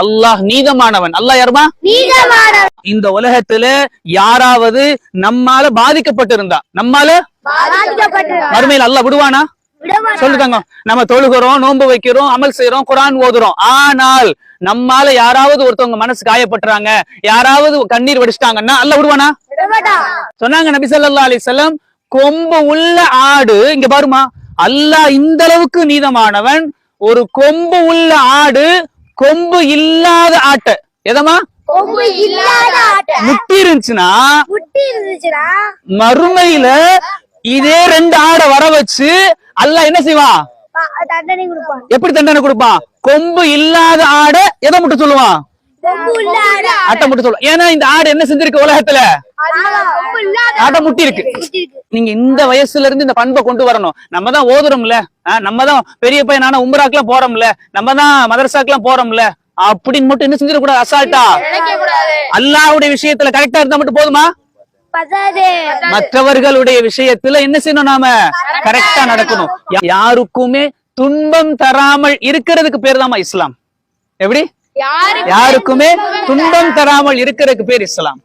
அல்லாஹ் நீதமானவன். அல்லாஹ் யாருமா? இந்த உலகத்துல யாராவது நம்மால பாதிக்கப்பட்டிருந்தா மறுமையில் அல்லாஹ் விடுவானா? சொல்லுதாங்க. நம்ம தொழுகிறோம், நோன்பு வைக்கிறோம், அமல் செய்யறோம், குர்ஆன் ஓதுறோம். ஆனால் நம்மால யாராவது ஒருத்தவங்க மனசு காயப்பட்டுறாங்க, யாராவது கண்ணீர் வடிச்சிட்டாங்கன்னா அல்லாஹ் விடுவானா? சொன்னாங்க நபி ஸல்லல்லாஹு அலைஹி வஸல்லம், கொம்பு உள்ள ஆடு, இங்க பாருமா, அல்லாஹ் இந்த அளவுக்கு நீதமானவன். ஒரு கொம்பு உள்ள ஆடு கொம்பு இல்லாத ஆட்டை எதமா முட்டி இருந்துச்சுன்னா மறுமையில இதே 2 ஆடை வர வச்சு அல்லாஹ் என்ன செய்வான்? எப்படி தண்டனை கொடுப்பான்? கொம்பு இல்லாத ஆடை எதை முட்ட சொல்லுவான்? ஆட்டை முட்ட சொல்லுவான். ஏன்னா இந்த ஆடு என்ன செஞ்சிருக்கு? உலகத்துல ஆட்டை முட்டி இருக்கு. நீங்க இந்த வயசுல இருந்து இந்த பண்பை கொண்டு வரணும். நம்ம தான் ஓதுறோம்ல, நம்ம தான் பெரிய பையனான உம்ராக்கெல்லாம் போறோம்ல, நம்ம தான் மதரசாக்கெல்லாம் போறோம்ல, அப்படின்னு மட்டும் என்ன செஞ்சிடக்கூடாது? அசால்ட்டா அல்லாஹ்வுடைய விஷயத்துல கரெக்டா இருந்தா மட்டும் போதுமா? மற்றவர்களுடைய விஷயத்துல என்ன செய்யணும்? நாம கரெக்டா நடக்கணும். யாருக்குமே துன்பம் தராமல் இருக்கிறதுக்கு பேர் தான் இஸ்லாம். எப்படி? யாருக்குமே துன்பம் தராமல் இருக்கிறதுக்கு பேர் இஸ்லாம்.